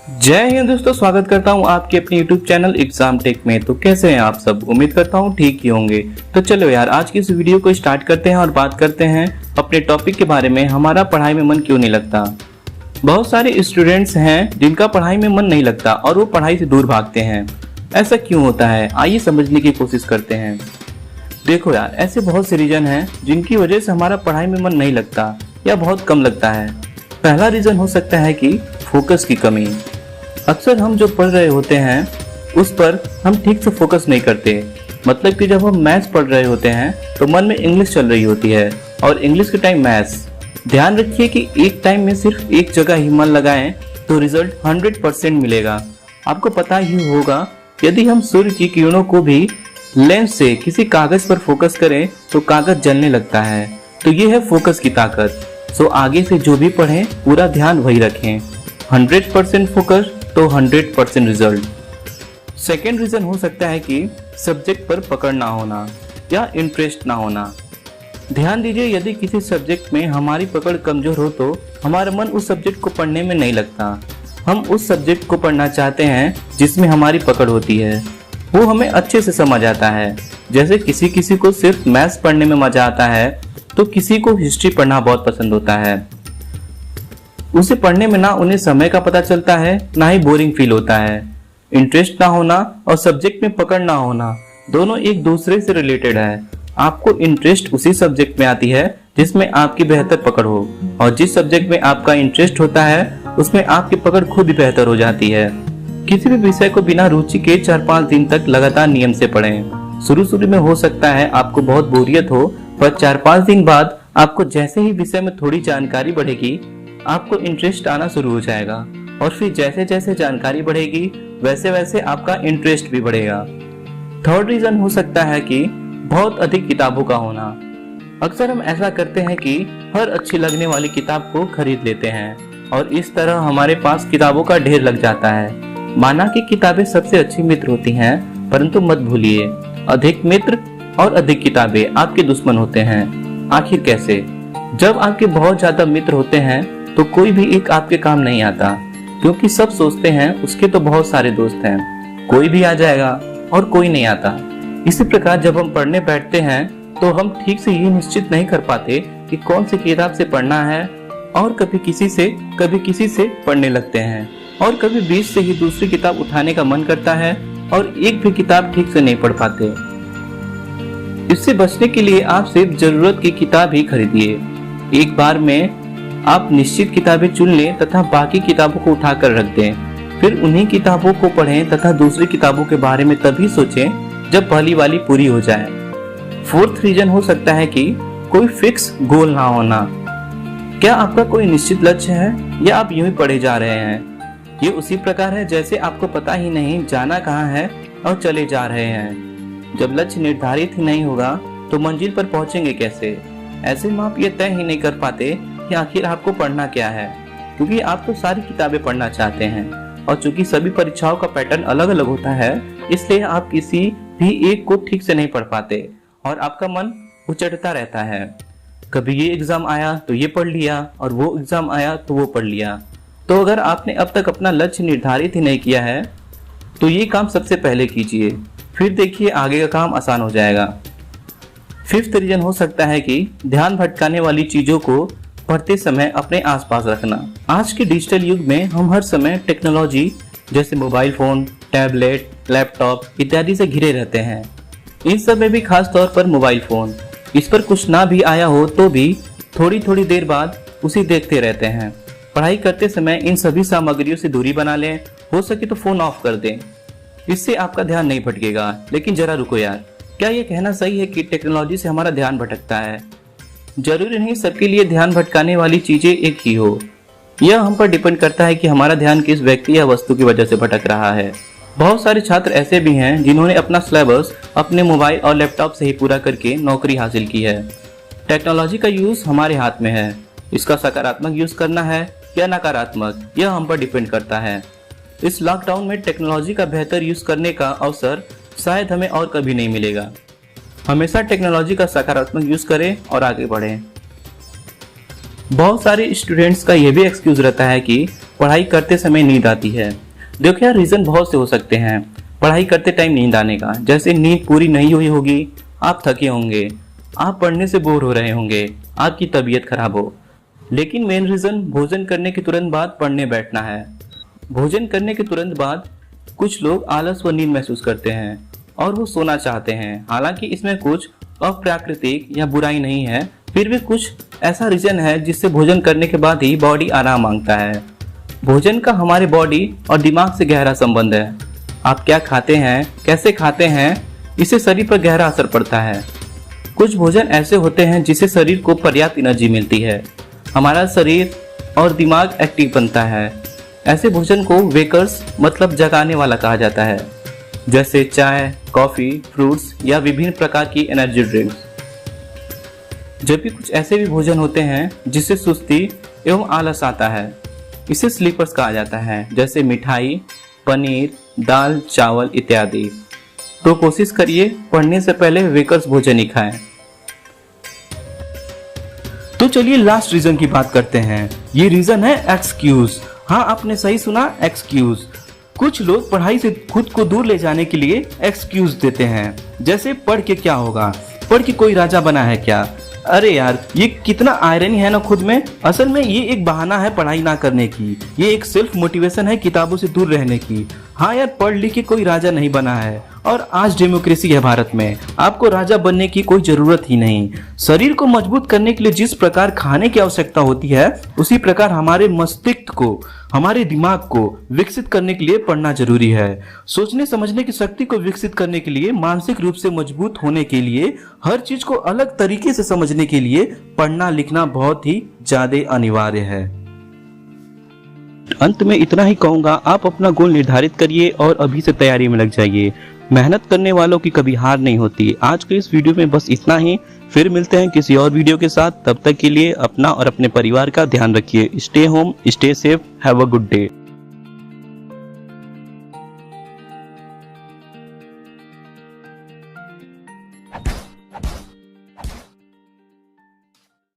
जय हिंद दोस्तों, स्वागत करता हूं आपके अपने YouTube चैनल एग्जाम टेक में। तो कैसे हैं आप सब? उम्मीद करता हूं ठीक ही होंगे। तो चलो यार, आज की इस वीडियो को स्टार्ट करते हैं और बात करते हैं अपने टॉपिक के बारे में, हमारा पढ़ाई में मन क्यों नहीं लगता। बहुत सारे स्टूडेंट्स हैं जिनका पढ़ाई में मन नहीं लगता और वो पढ़ाई से दूर भागते हैं। ऐसा क्यों होता है, आइए समझने की कोशिश करते हैं। देखो यार, ऐसे बहुत से रीजन हैं जिनकी वजह से हमारा पढ़ाई में मन नहीं लगता या बहुत कम लगता है। पहला रीजन हो सकता है कि फोकस की कमी। अक्सर हम जो पढ़ रहे होते हैं उस पर हम ठीक से फोकस नहीं करते। मतलब कि जब हम मैथ्स पढ़ रहे होते हैं तो मन में इंग्लिश चल रही होती है और इंग्लिश के टाइम मैथ्स। ध्यान रखिए कि एक टाइम में सिर्फ एक जगह ही मन लगाएं तो रिजल्ट 100% मिलेगा। आपको पता ही होगा, यदि हम सूर्य की किरणों को भी लेंस से किसी कागज पर फोकस करें तो कागज जलने लगता है। तो ये है फोकस की ताकत। सो आगे से जो भी पढ़ें पूरा ध्यान वही रखें। 100% फोकस तो 100% रिजल्ट। सेकेंड रीजन हो सकता है कि सब्जेक्ट पर पकड़ ना होना या इंटरेस्ट ना होना। ध्यान दीजिए, यदि किसी सब्जेक्ट में हमारी पकड़ कमजोर हो तो हमारा मन उस सब्जेक्ट को पढ़ने में नहीं लगता। हम उस सब्जेक्ट को पढ़ना चाहते हैं जिसमें हमारी पकड़ होती है, वो हमें अच्छे से समझ आता है। जैसे किसी को सिर्फ मैथ्स पढ़ने में मजा आता है तो किसी को हिस्ट्री पढ़ना बहुत पसंद होता है। उसे पढ़ने में ना उन्हें समय का पता चलता है, ना ही बोरिंग फील होता है। इंटरेस्ट ना होना और सब्जेक्ट में पकड़ ना होना दोनों एक दूसरे से रिलेटेड है। आपको इंटरेस्ट उसी सब्जेक्ट में आती है जिसमें आपकी बेहतर पकड़ हो, और जिस सब्जेक्ट में आपका इंटरेस्ट होता है उसमें आपकी पकड़ खुद ही बेहतर हो जाती है। किसी भी विषय को बिना रुचि के 4-5 दिन तक लगातार नियम से पढ़ें। शुरू में हो सकता है आपको बहुत बोरियत हो, पर 4-5 दिन बाद आपको जैसे ही विषय में थोड़ी जानकारी बढ़ेगी आपको इंटरेस्ट आना शुरू हो जाएगा, और फिर जैसे जैसे जानकारी बढ़ेगी वैसे वैसे आपका इंटरेस्ट भी बढ़ेगा। थर्ड रीजन हो सकता है कि बहुत अधिक किताबों का होना। अक्सर हम ऐसा करते हैं कि हर अच्छी लगने वाली किताब को खरीद लेते हैं और इस तरह हमारे पास किताबों का ढेर लग जाता है। माना कि किताबें सबसे अच्छी मित्र होती हैं, परंतु मत भूलिए, अधिक मित्र और अधिक किताबें आपके दुश्मन होते हैं। आखिर कैसे? जब आपके बहुत ज्यादा मित्र होते हैं तो कोई भी एक आपके काम नहीं आता, क्योंकि सब सोचते हैं उसके तो बहुत सारे दोस्त हैं, कोई भी आ जाएगा और कोई नहीं आता। इसी प्रकार जब हम पढ़ने बैठते हैं तो हम ठीक से ये निश्चित नहीं कर पाते कि कौन सी किताब से पढ़ना है, और कभी किसी से पढ़ने लगते हैं, और कभी बीच से ही दूसरी किताब उठाने का मन करता है और एक भी किताब ठीक से नहीं पढ़ पाते। इससे बचने के लिए आप सिर्फ जरूरत की किताब ही खरीदिए। एक बार में आप निश्चित किताबें चुन लें तथा बाकी किताबों को उठाकर रख दें। फिर उन्हीं किताबों को पढ़ें तथा दूसरी किताबों के बारे में तभी सोचें जब पहली वाली पूरी हो जाए। फोर्थ रीजन हो सकता है कि कोई फिक्स गोल ना होना। क्या आपका कोई निश्चित लक्ष्य है या आप यूं ही पढ़े जा रहे हैं? ये उसी प्रकार है जैसे आपको पता ही नहीं जाना कहाँ है और चले जा रहे हैं। जब लक्ष्य निर्धारित ही नहीं होगा तो मंजिल पर पहुंचेंगे कैसे? ऐसे में आप ये तय ही नहीं कर पाते कि आखिर आपको पढ़ना क्या है, क्योंकि आप तो सारी किताबें पढ़ना चाहते हैं, और चूंकि सभी परीक्षाओं का पैटर्न अलग अलग होता है इसलिए आप किसी भी एक को ठीक से नहीं पढ़ पाते और आपका मन उचटता रहता है। कभी ये एग्जाम आया तो ये पढ़ लिया और वो एग्जाम आया तो वो पढ़ लिया। तो अगर आपने अब तक अपना लक्ष्य निर्धारित ही नहीं किया है तो ये काम सबसे पहले कीजिए, फिर देखिए आगे का काम आसान हो जाएगा। फिफ्थ रीजन हो सकता है कि ध्यान भटकाने वाली चीजों को पढ़ते समय अपने आसपास रखना। आज के डिजिटल युग में हम हर समय टेक्नोलॉजी जैसे मोबाइल फोन, टैबलेट, लैपटॉप इत्यादि से घिरे रहते हैं। इन सब में भी खास तौर पर मोबाइल फोन, इस पर कुछ ना भी आया हो तो भी थोड़ी देर बाद उसे देखते रहते हैं। पढ़ाई करते समय इन सभी सामग्रियों से दूरी बना लें, हो सके तो फोन ऑफ कर दें, इससे आपका ध्यान नहीं भटकेगा। लेकिन जरा रुको यार, क्या ये कहना सही है कि टेक्नोलॉजी से हमारा ध्यान भटकता है? जरूरी नहीं सबके लिए ध्यान भटकाने वाली चीजें एक ही हो। यह हम पर डिपेंड करता है कि हमारा ध्यान किस व्यक्ति या वस्तु की वजह से भटक रहा है। बहुत सारे छात्र ऐसे भी हैं जिन्होंने अपना सिलेबस अपने मोबाइल और लैपटॉप से ही पूरा करके नौकरी हासिल की है। टेक्नोलॉजी का यूज हमारे हाथ में है, इसका सकारात्मक यूज करना है या नकारात्मक यह हम पर डिपेंड करता है। इस लॉकडाउन में टेक्नोलॉजी का बेहतर यूज करने का अवसर शायद हमें और कभी नहीं मिलेगा। हमेशा टेक्नोलॉजी का सकारात्मक यूज करें और आगे बढ़ें। बहुत सारे स्टूडेंट्स का यह भी एक्सक्यूज रहता है कि पढ़ाई करते समय नींद आती है। देखो यार, रीज़न बहुत से हो सकते हैं पढ़ाई करते टाइम नींद आने का। जैसे नींद पूरी नहीं हुई होगी, आप थके होंगे, आप पढ़ने से बोर हो रहे होंगे, आपकी तबीयत खराब हो। लेकिन मेन रीज़न भोजन करने के तुरंत बाद पढ़ने बैठना है। भोजन करने के तुरंत बाद कुछ लोग आलस व नींद महसूस करते हैं और वो सोना चाहते हैं। हालांकि इसमें कुछ अप्राकृतिक या बुराई नहीं है, फिर भी कुछ ऐसा रीजन है जिससे भोजन करने के बाद ही बॉडी आराम मांगता है। भोजन का हमारे बॉडी और दिमाग से गहरा संबंध है। आप क्या खाते हैं, कैसे खाते हैं, इससे शरीर पर गहरा असर पड़ता है। कुछ भोजन ऐसे होते हैं जिससे शरीर को पर्याप्त एनर्जी मिलती है, हमारा शरीर और दिमाग एक्टिव बनता है। ऐसे भोजन को वेकर्स मतलब जगाने वाला कहा जाता है, जैसे चाय, कॉफी, फ्रूट्स या विभिन्न प्रकार की एनर्जी ड्रिंक्स। जबकि कुछ ऐसे भी भोजन होते हैं जिससे सुस्ती एवं आलस आता है, इसे स्लीपर्स कहा जाता है, जैसे मिठाई, पनीर, दाल, चावल इत्यादि। तो कोशिश करिए पढ़ने से पहले वेकर्स भोजन ही खाएं। तो चलिए लास्ट रीजन की बात करते हैं। ये रीजन है एक्सक्यूज। हाँ, आपने सही सुना, एक्सक्यूज। कुछ लोग पढ़ाई से खुद को दूर ले जाने के लिए एक्सक्यूज देते हैं, जैसे पढ़ के क्या होगा, पढ़ के कोई राजा बना है क्या। अरे यार, ये कितना आयरनी है ना खुद में। असल में ये एक बहाना है पढ़ाई ना करने की, ये एक सेल्फ मोटिवेशन है किताबों से दूर रहने की। हाँ यार, पढ़ लिख के कोई राजा नहीं बना है और आज डेमोक्रेसी है भारत में, आपको राजा बनने की कोई जरूरत ही नहीं। शरीर को मजबूत करने के लिए जिस प्रकार खाने की आवश्यकता होती है, उसी प्रकार हमारे मस्तिष्क को, हमारे दिमाग को विकसित करने के लिए पढ़ना जरूरी है। सोचने समझने की शक्ति को विकसित करने के लिए, मानसिक रूप से मजबूत होने के लिए, हर चीज को अलग तरीके से समझने के लिए पढ़ना लिखना बहुत ही ज्यादा अनिवार्य है। अंत में इतना ही कहूंगा, आप अपना गोल निर्धारित करिए और अभी से तैयारी में लग जाइए। मेहनत करने वालों की कभी हार नहीं होती। आज के इस वीडियो में बस इतना ही, फिर मिलते हैं किसी और वीडियो के साथ। तब तक के लिए अपना और अपने परिवार का ध्यान रखिए। Stay home, stay safe, have a good day.